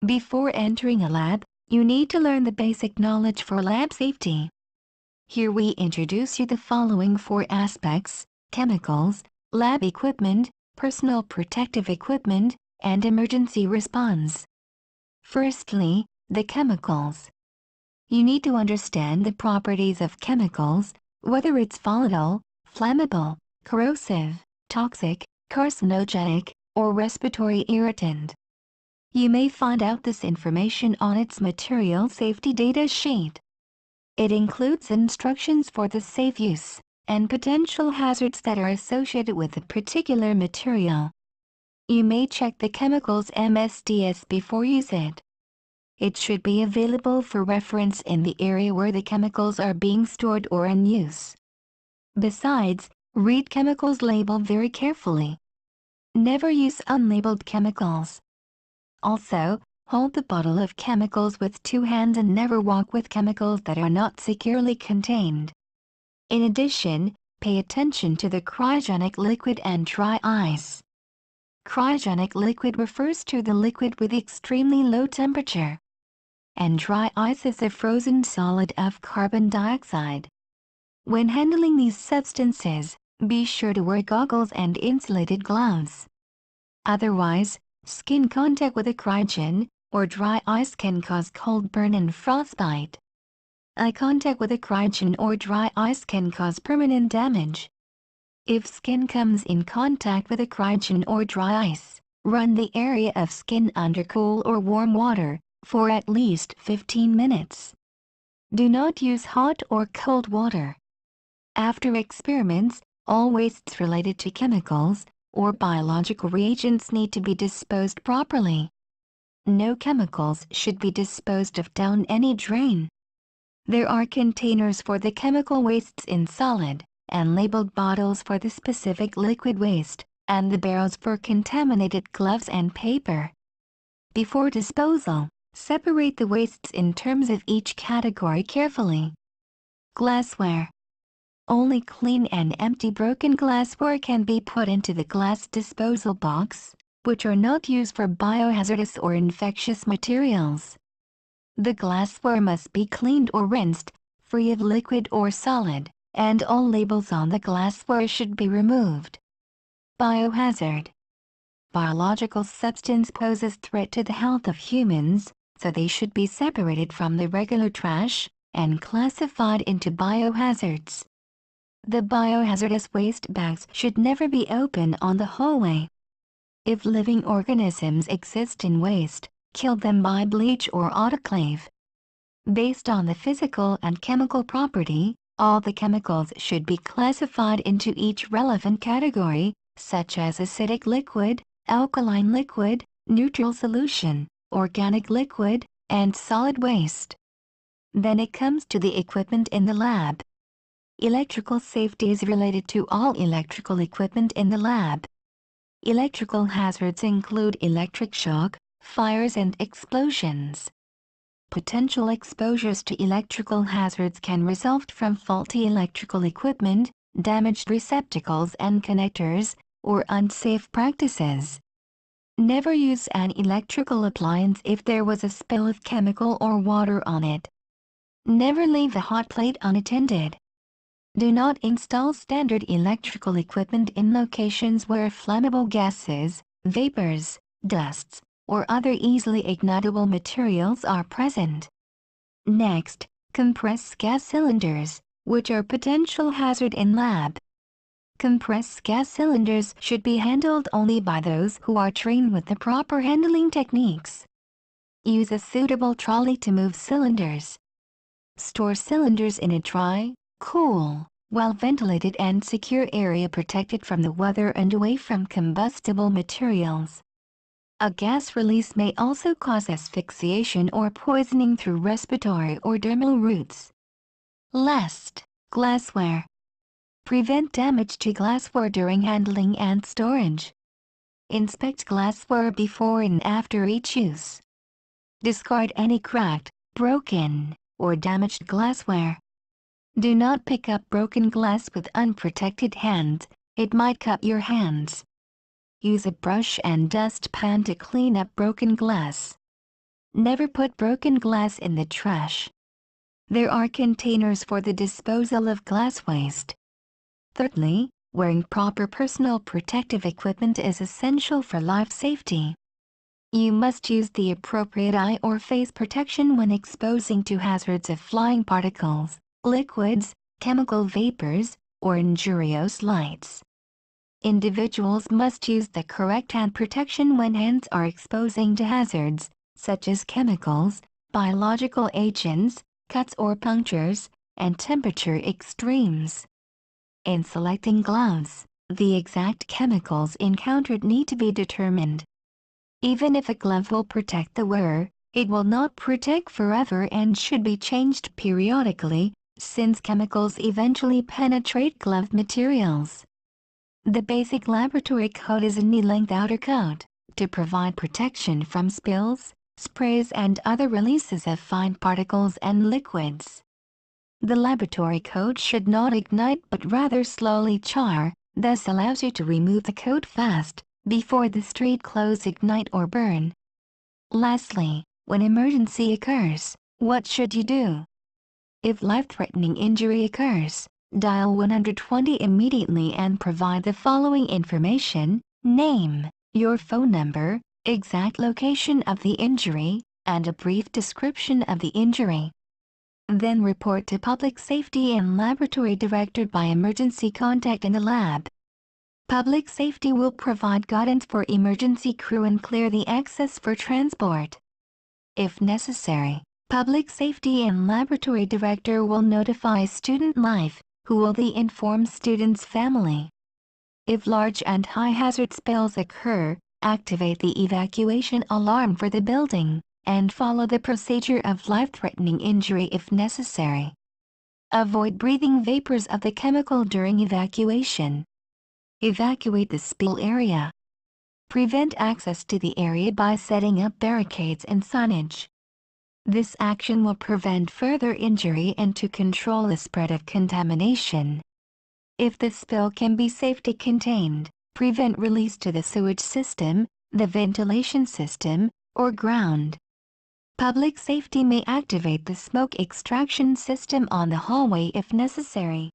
Before entering a lab, you need to learn the basic knowledge for lab safety. Here we introduce you the following 4 aspects: chemicals, lab equipment, personal protective equipment, and emergency response. Firstly, the chemicals. You need to understand the properties of chemicals, whether it's volatile, flammable, corrosive, toxic, carcinogenic, or respiratory irritant. You may find out this information on its material safety data sheet. It includes instructions for the safe use and potential hazards that are associated with a particular material. You may check the chemical's MSDS before use it. It should be available for reference in the area where the chemicals are being stored or in use. Besides, read chemicals label very carefully. Never use unlabeled chemicals. Also, hold the bottle of chemicals with 2 hands and never walk with chemicals that are not securely contained. In addition, pay attention to the cryogenic liquid and dry ice. Cryogenic liquid refers to the liquid with extremely low temperature, and dry ice is a frozen solid of carbon dioxide. When handling these substances, be sure to wear goggles and insulated gloves. Otherwise, skin contact with a cryogen or dry ice can cause cold burn and frostbite. Eye contact with a cryogen or dry ice can cause permanent damage. If skin comes in contact with a cryogen or dry ice, run the area of skin under cool or warm water for at least 15 minutes. Do not use hot or cold water. After experiments, all wastes related to chemicals or biological reagents need to be disposed properly. No chemicals should be disposed of down any drain. There are containers for the chemical wastes in solid, and labeled bottles for the specific liquid waste, and the barrels for contaminated gloves and paper. Before disposal, separate the wastes in terms of each category carefully. Glassware. Only clean and empty broken glassware can be put into the glass disposal box, which are not used for biohazardous or infectious materials. The glassware must be cleaned or rinsed, free of liquid or solid, and all labels on the glassware should be removed. Biohazard. Biological substance poses threat to the health of humans, so they should be separated from the regular trash and classified into biohazards. The biohazardous waste bags should never be open on the hallway. If living organisms exist in waste, kill them by bleach or autoclave. Based on the physical and chemical property, all the chemicals should be classified into each relevant category, such as acidic liquid, alkaline liquid, neutral solution, organic liquid, and solid waste. Then it comes to the equipment in the lab. Electrical safety is related to all electrical equipment in the lab. Electrical hazards include electric shock, fires and explosions. Potential exposures to electrical hazards can result from faulty electrical equipment, damaged receptacles and connectors, or unsafe practices. Never use an electrical appliance if there was a spill of chemical or water on it. Never leave a hot plate unattended. Do not install standard electrical equipment in locations where flammable gases, vapors, dusts, or other easily ignitable materials are present. Next, compressed gas cylinders, which are potential hazard in lab. Compressed gas cylinders should be handled only by those who are trained with the proper handling techniques. Use a suitable trolley to move cylinders. Store cylinders in a dry, cool, well-ventilated and secure area protected from the weather and away from combustible materials. A gas release may also cause asphyxiation or poisoning through respiratory or dermal routes. Last, glassware. Prevent damage to glassware during handling and storage. Inspect glassware before and after each use. Discard any cracked, broken, or damaged glassware. Do not pick up broken glass with unprotected hands, it might cut your hands. Use a brush and dustpan to clean up broken glass. Never put broken glass in the trash. There are containers for the disposal of glass waste. Thirdly, wearing proper personal protective equipment is essential for life safety. You must use the appropriate eye or face protection when exposing to hazards of flying particles, liquids, chemical vapors, or injurious lights. Individuals must use the correct hand protection when hands are exposing to hazards, such as chemicals, biological agents, cuts or punctures, and temperature extremes. In selecting gloves, the exact chemicals encountered need to be determined. Even if a glove will protect the wearer, it will not protect forever and should be changed periodically, since chemicals eventually penetrate glove materials. The basic laboratory coat is a knee-length outer coat, to provide protection from spills, sprays and other releases of fine particles and liquids. The laboratory coat should not ignite but rather slowly char, thus allows you to remove the coat fast, before the street clothes ignite or burn. Lastly, when emergency occurs, what should you do? If life-threatening injury occurs, dial 120 immediately and provide the following information: name, your phone number, exact location of the injury, and a brief description of the injury. Then report to Public Safety and Laboratory Director by emergency contact in the lab. Public Safety will provide guidance for emergency crew and clear the access for transport. If necessary, Public Safety and Laboratory Director will notify Student Life, who will then inform student's family. If large and high-hazard spills occur, activate the evacuation alarm for the building, and follow the procedure of life-threatening injury if necessary. Avoid breathing vapors of the chemical during evacuation. Evacuate the spill area. Prevent access to the area by setting up barricades and signage. This action will prevent further injury and to control the spread of contamination. If the spill can be safely contained, prevent release to the sewage system, the ventilation system, or ground. Public Safety may activate the smoke extraction system on the hallway if necessary.